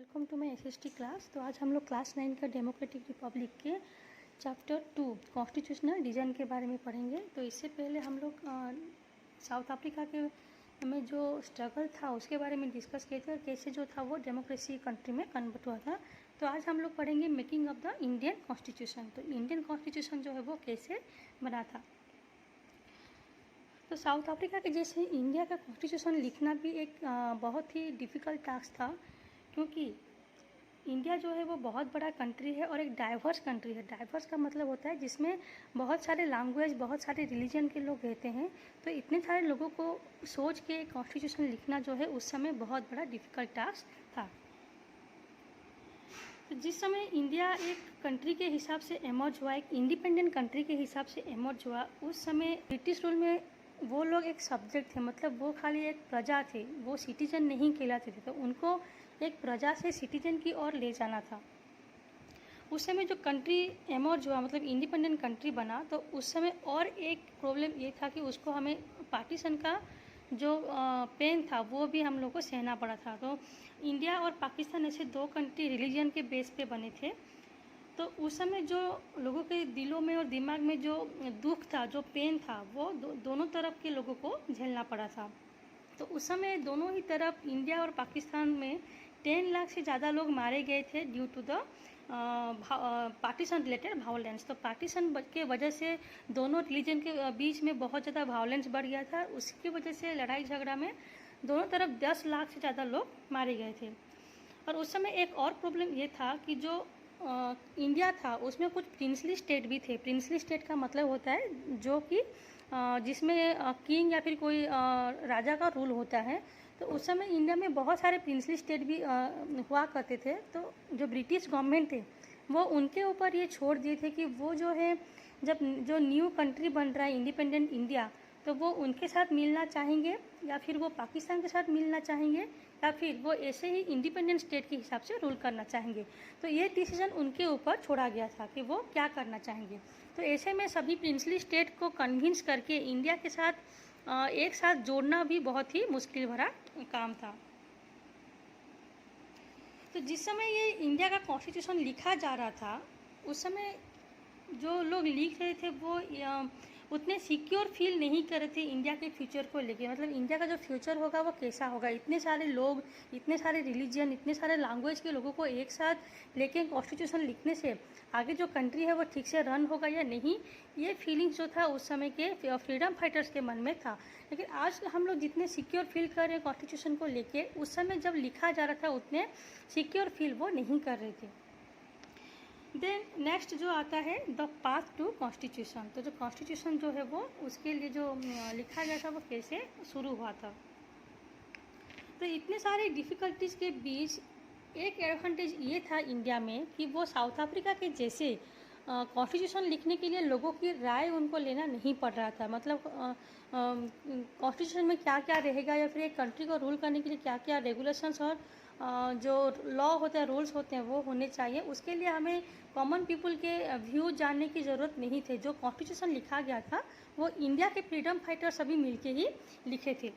Welcome to my SST class. तो आज हम लोग क्लास 9 का डेमोक्रेटिक रिपब्लिक के चैप्टर 2 कॉन्स्टिट्यूशनल डिज़ाइन के बारे में पढ़ेंगे। तो इससे पहले हम लोग साउथ अफ्रीका के में जो स्ट्रगल था उसके बारे में डिस्कस किए थे और कैसे जो था वो डेमोक्रेसी कंट्री में कन्वर्ट हुआ था। तो आज हम लोग पढ़ेंगे making of the Indian constitution. तो इंडियन कॉन्स्टिट्यूशन जो है वो कैसे बना था। तो साउथ अफ्रीका के जैसे इंडिया का कॉन्स्टिट्यूशन लिखना भी एक बहुत ही डिफ़िकल्ट टास्क था, क्योंकि इंडिया जो है वो बहुत बड़ा कंट्री है और एक डाइवर्स कंट्री है। डाइवर्स का मतलब होता है जिसमें बहुत सारे लैंग्वेज, बहुत सारे रिलीजन के लोग रहते हैं। तो इतने सारे लोगों को सोच के कॉन्स्टिट्यूशन लिखना जो है उस समय बहुत बड़ा डिफ़िकल्ट टास्क था। तो जिस समय इंडिया एक कंट्री के हिसाब से एमर्ज हुआ, एक इंडिपेंडेंट कंट्री के हिसाब से एमर्ज हुआ, उस समय ब्रिटिश रूल में वो लोग एक सब्जेक्ट थे, मतलब वो खाली एक प्रजा थे, वो सिटीजन नहीं कहलाते थे। तो उनको एक प्रजा से सिटीजन की ओर ले जाना था। उस समय जो कंट्री एमर्ज हुआ, मतलब इंडिपेंडेंट कंट्री बना, तो उस समय और एक प्रॉब्लम ये था कि उसको हमें पार्टीशन का जो पेन था वो भी हम लोग को सहना पड़ा था। तो इंडिया और पाकिस्तान ऐसे दो कंट्री रिलीजन के बेस पे बने थे। तो उस समय जो लोगों के दिलों में और दिमाग में जो दुख था, जो पेन था, वो दोनों तरफ के लोगों को झेलना पड़ा था। तो उस समय दोनों ही तरफ इंडिया और पाकिस्तान में 10 लाख से ज़्यादा लोग मारे गए थे due to the partition related violence. तो पार्टीशन के वजह से दोनों रिलीजन के बीच में बहुत ज़्यादा वायलेंस बढ़ गया था। उसकी वजह से लड़ाई झगड़ा में दोनों तरफ 10 लाख से ज़्यादा लोग मारे गए थे। और उस समय एक और प्रॉब्लम ये था कि जो इंडिया था उसमें कुछ प्रिंसली स्टेट भी थे। प्रिंसली स्टेट का मतलब होता है जो कि जिसमें किंग या फिर कोई राजा का रूल होता है। तो उस समय इंडिया में बहुत सारे प्रिंसली स्टेट भी हुआ करते थे। तो जो ब्रिटिश गवर्नमेंट थे वो उनके ऊपर ये छोड़ दिए थे कि वो जो है, जब जो न्यू कंट्री बन रहा है इंडिपेंडेंट इंडिया, तो वो उनके साथ मिलना चाहेंगे या फिर वो पाकिस्तान के साथ मिलना चाहेंगे या फिर वो ऐसे ही इंडिपेंडेंट स्टेट के हिसाब से रूल करना चाहेंगे। तो ये डिसीजन उनके ऊपर छोड़ा गया था कि वो क्या करना चाहेंगे। तो ऐसे में सभी प्रिंसली स्टेट को कन्विंस करके इंडिया के साथ एक साथ जोड़ना भी बहुत ही मुश्किल भरा काम था। तो जिस समय ये इंडिया का कॉन्स्टिट्यूशन लिखा जा रहा था, उस समय जो लोग लिख रहे थे वो उतने सिक्योर फील नहीं कर रहे थे इंडिया के फ्यूचर को लेके। मतलब इंडिया का जो फ्यूचर होगा वो कैसा होगा, इतने सारे लोग, इतने सारे रिलीजन, इतने सारे लैंग्वेज के लोगों को एक साथ लेके कॉन्स्टिट्यूशन लिखने से आगे जो कंट्री है वो ठीक से रन होगा या नहीं, ये फीलिंग्स जो था उस समय के फ्रीडम फाइटर्स के मन में था। लेकिन आज हम लोग जितने सिक्योर फील कर रहे हैं कॉन्स्टिट्यूशन को लेके, उस समय जब लिखा जा रहा था उतने सिक्योर फील वो नहीं कर रहे थे। देन नेक्स्ट जो आता है द पाथ टू कॉन्स्टिट्यूशन। तो जो कॉन्स्टिट्यूशन जो है वो उसके लिए जो लिखा गया था वो कैसे शुरू हुआ था। तो इतने सारे डिफ़िकल्टीज़ के बीच एक एडवांटेज ये था इंडिया में कि वो साउथ अफ्रीका के जैसे कॉन्स्टिट्यूशन लिखने के लिए लोगों की राय उनको लेना नहीं पड़ रहा था। मतलब कॉन्स्टिट्यूशन में क्या क्या रहेगा या फिर एक कंट्री को रूल करने के लिए क्या क्या रेगुलेशंस और जो लॉ होते हैं, रूल्स होते हैं वो होने चाहिए। उसके लिए हमें कॉमन पीपल के व्यू जानने की ज़रूरत नहीं थे। जो कॉन्स्टिट्यूशन लिखा गया था वो इंडिया के फ्रीडम फाइटर सभी मिलके ही लिखे थे।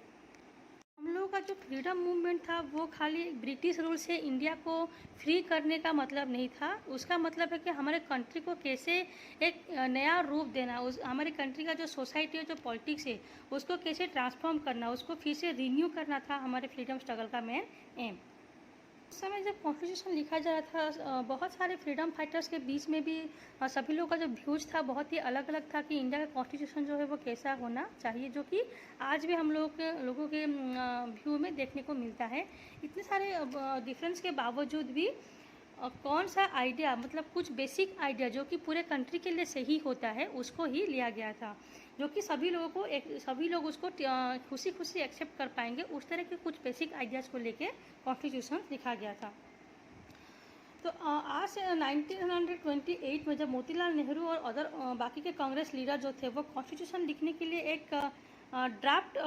हम लोगों का जो फ्रीडम मूवमेंट था वो खाली ब्रिटिश रूल से इंडिया को फ्री करने का मतलब नहीं था। उसका मतलब है कि हमारे कंट्री को कैसे एक नया रूप देना, उस हमारी कंट्री का जो सोसाइटी है, जो पॉलिटिक्स है, उसको कैसे ट्रांसफॉर्म करना, उसको फिर से रिन्यू करना था हमारे फ्रीडम स्ट्रगल का मेन एम। उस समय जब कॉन्स्टिट्यूशन लिखा जा रहा था बहुत सारे फ्रीडम फाइटर्स के बीच में भी सभी लोगों का जो व्यूज था बहुत ही अलग अलग था कि इंडिया का कॉन्स्टिट्यूशन जो है वो कैसा होना चाहिए, जो कि आज भी हम लोगों के व्यू में देखने को मिलता है। इतने सारे डिफरेंस के बावजूद भी कौन सा आइडिया, मतलब कुछ बेसिक आइडिया जो कि पूरे कंट्री के लिए सही होता है उसको ही लिया गया था, जो कि सभी लोग उसको खुशी खुशी एक्सेप्ट कर पाएंगे। उस तरह के कुछ बेसिक आइडियाज़ को लेके कॉन्स्टिट्यूशन लिखा गया था। तो आज से 1928 में जब मोतीलाल नेहरू और अदर बाकी के कांग्रेस लीडर जो थे वो कॉन्स्टिट्यूशन लिखने के लिए एक ड्राफ्ट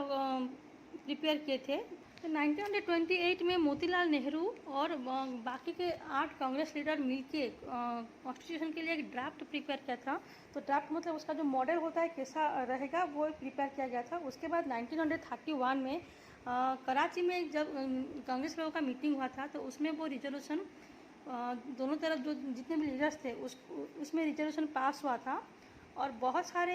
प्रिपेयर किए थे। तो 1928 में मोतीलाल नेहरू और बाकी के 8 कांग्रेस लीडर मिलके कॉन्स्टिट्यूशन के लिए एक ड्राफ्ट प्रिपेयर किया था। तो ड्राफ्ट मतलब उसका जो मॉडल होता है कैसा रहेगा वो प्रिपेयर किया गया था। उसके बाद 1931 में कराची में जब कांग्रेस लोगों का मीटिंग हुआ था तो उसमें वो रिजोल्यूशन दोनों तरफ जो जितने भी लीडर्स थे उसमें रिजोल्यूशन पास हुआ था। और बहुत सारे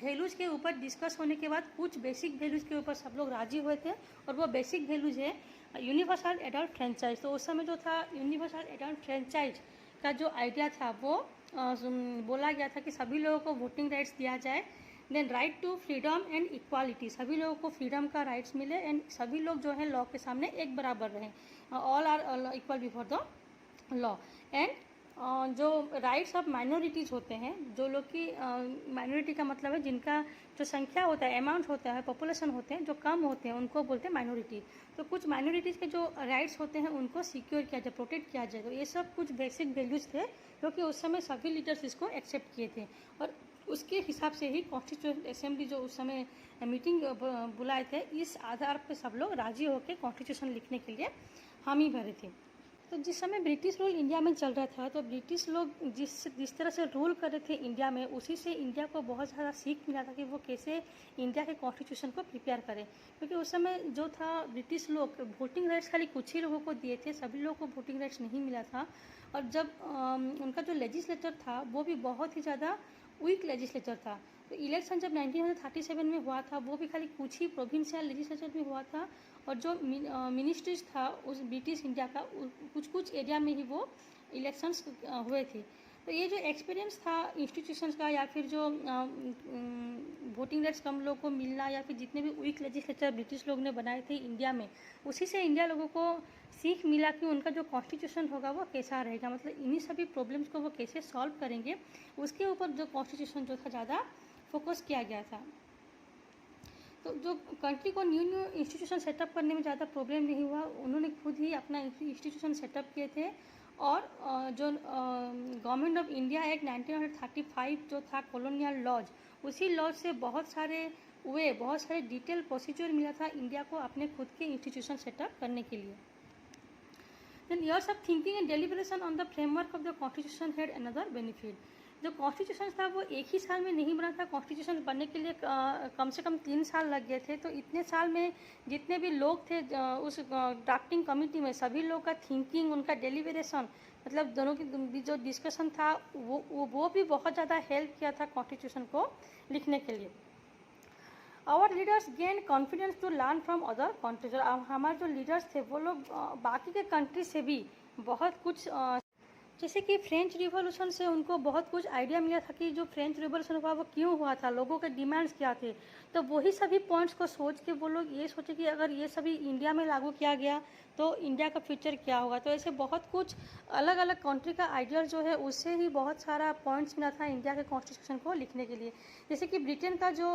वैल्यूज़ के ऊपर डिस्कस होने के बाद कुछ बेसिक वैल्यूज़ के ऊपर सब लोग राजी हुए थे। और वो बेसिक वैल्यूज़ है यूनिवर्सल एडल्ट फ्रेंचाइज। तो उस समय जो था यूनिवर्सल एडल्ट फ्रेंचाइज का जो आइडिया था वो बोला गया था कि सभी लोगों को वोटिंग राइट्स दिया जाए। Then right to freedom and equality, सभी लोगों को फ्रीडम का राइट्स मिले एंड सभी लोग जो है लॉ के सामने एक बराबर रहें, all are equal before the law. And जो राइट्स ऑफ माइनॉरिटीज़ होते हैं, जो लोग की माइनॉरिटी का मतलब है जिनका जो संख्या होता है, अमाउंट होता है, पॉपुलेशन होते हैं जो कम होते हैं, उनको बोलते हैं माइनॉरिटी। तो कुछ माइनॉरिटीज़ के जो राइट्स होते हैं उनको सिक्योर किया जाए, प्रोटेक्ट किया जाए। तो ये सब कुछ बेसिक वैल्यूज़ थे क्योंकि उस समय सभी लीडर्स इसको एक्सेप्ट किए थे। और उसके हिसाब से ही कॉन्स्टिट्यूशन असेंबली जो उस समय मीटिंग बुलाए थे, इस आधार पर सब लोग राजी होकर कॉन्स्टिट्यूशन लिखने के लिए हामी भरे थे। तो जिस समय ब्रिटिश रूल इंडिया में चल रहा था तो ब्रिटिश लोग जिस तरह से रूल कर रहे थे इंडिया में, उसी से इंडिया को बहुत ज़्यादा सीख मिला था कि वो कैसे इंडिया के कॉन्स्टिट्यूशन को प्रिपेयर करें। क्योंकि उस समय जो था ब्रिटिश लोग वोटिंग राइट्स खाली कुछ ही लोगों को दिए थे, सभी लोगों को वोटिंग राइट्स नहीं मिला था। और जब उनका जो लेजिस्लेचर था वो भी बहुत ही ज़्यादा वीक लेजिस्लेचर था। तो इलेक्शन जब 1937 में हुआ था वो भी खाली कुछ ही प्रोविंशियल लेजिस्लेचर में हुआ था। और जो मिनिस्ट्रीज था उस ब्रिटिश इंडिया का कुछ कुछ एरिया में ही वो इलेक्शंस हुए थे। तो ये जो एक्सपीरियंस था इंस्टीट्यूशंस का, या फिर जो वोटिंग राइट्स कम लोगों को मिलना, या फिर जितने भी वीक लेजिस्लेचर ब्रिटिश लोग ने बनाए थे इंडिया में, उसी से इंडिया लोगों को सीख मिला कि उनका जो कॉन्स्टिट्यूशन होगा वो कैसा रहेगा, मतलब इन्हीं सभी प्रॉब्लम्स को वो कैसे सॉल्व करेंगे, उसके ऊपर जो कॉन्स्टिट्यूशन जो था ज़्यादा फोकस किया गया था। तो जो कंट्री को न्यू इंस्टीट्यूशन सेटअप करने में ज़्यादा प्रॉब्लम नहीं हुआ, उन्होंने खुद ही अपना इंस्टीट्यूशन सेटअप किए थे। और जो गवर्नमेंट ऑफ इंडिया एक्ट 1935 जो था कॉलोनियल लॉज, उसी लॉज से बहुत सारे डिटेल प्रोसीजर मिला था इंडिया को अपने खुद के इंस्टीट्यूशन सेटअप करने के लिए। Then years of thinking and deliberation on the framework of the constitution had another benefit. जो कॉन्स्टिट्यूशन था वो एक ही साल में नहीं बना था, कॉन्स्टिट्यूशन बनने के लिए कम से कम 3 साल लग गए थे। तो इतने साल में जितने भी लोग थे उस ड्राफ्टिंग कमेटी में, सभी लोग का थिंकिंग, उनका डेलीबरेशन, मतलब दोनों की जो डिस्कशन था वो भी बहुत ज़्यादा हेल्प किया था कॉन्स्टिट्यूशन को लिखने के लिए। Our leaders gain confidence to learn from other countries. हमारे जो लीडर्स थे वो लोग बाकी के कंट्री से भी बहुत कुछ, जैसे कि फ्रेंच रिवॉल्यूशन से उनको बहुत कुछ आइडिया मिला था कि जो फ्रेंच रिवॉल्यूशन हुआ वो क्यों हुआ था, लोगों के डिमांड्स क्या थे। तो वही सभी पॉइंट्स को सोच के वो लोग ये सोचे कि अगर ये सभी इंडिया में लागू किया गया तो इंडिया का फ्यूचर क्या होगा। तो ऐसे बहुत कुछ अलग अलग कंट्री का आइडिया जो है उससे ही बहुत सारा पॉइंट्स मिला था इंडिया के कॉन्स्टिट्यूशन को लिखने के लिए। जैसे कि ब्रिटेन का जो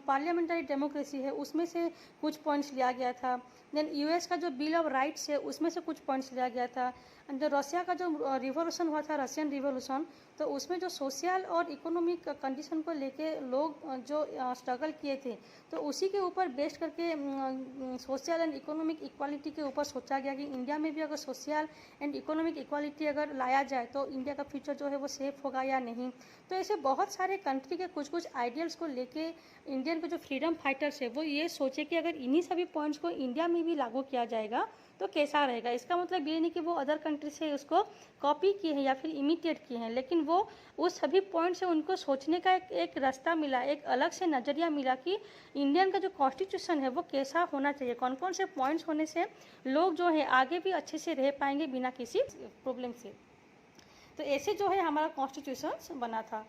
पार्लियामेंट्री डेमोक्रेसी है उसमें से कुछ पॉइंट्स लिया गया था। देन यूएस का जो बिल ऑफ राइट्स है उसमें से कुछ पॉइंट्स लिया गया था। जो रशिया का जो रिवॉल्यूशन हुआ था, रशियन रिवॉल्यूशन, तो उसमें जो सोशल और इकोनॉमिक कंडीशन को लेके लोग जो स्ट्रगल किए थे, तो उसी के ऊपर बेस्ड करके सोशल एंड इकोनॉमिक इक्वालिटी के ऊपर सोचा गया कि इंडिया में भी अगर सोशल एंड इकोनॉमिक इक्वालिटी अगर लाया जाए तो इंडिया का फ्यूचर जो है वो सेफ होगा या नहीं। तो ऐसे बहुत सारे कंट्री के कुछ कुछ आइडियल्स को लेके इंडियन के जो फ्रीडम फाइटर्स है वो ये सोचे कि अगर इन्हीं सभी पॉइंट्स को इंडिया में भी लागू किया जाएगा तो कैसा रहेगा। इसका मतलब ये नहीं कि वो अदर कंट्री से उसको कॉपी किए हैं या फिर इमिटेट किए हैं, लेकिन वो उस सभी पॉइंट से उनको सोचने का एक रास्ता मिला, एक अलग से नज़रिया मिला कि इंडियन का जो कॉन्स्टिट्यूशन है वो कैसा होना चाहिए, कौन कौन से पॉइंट्स होने से लोग जो है आगे भी अच्छे से रह पाएंगे बिना किसी प्रॉब्लम से। तो ऐसे जो है हमारा कॉन्स्टिट्यूशन बना था।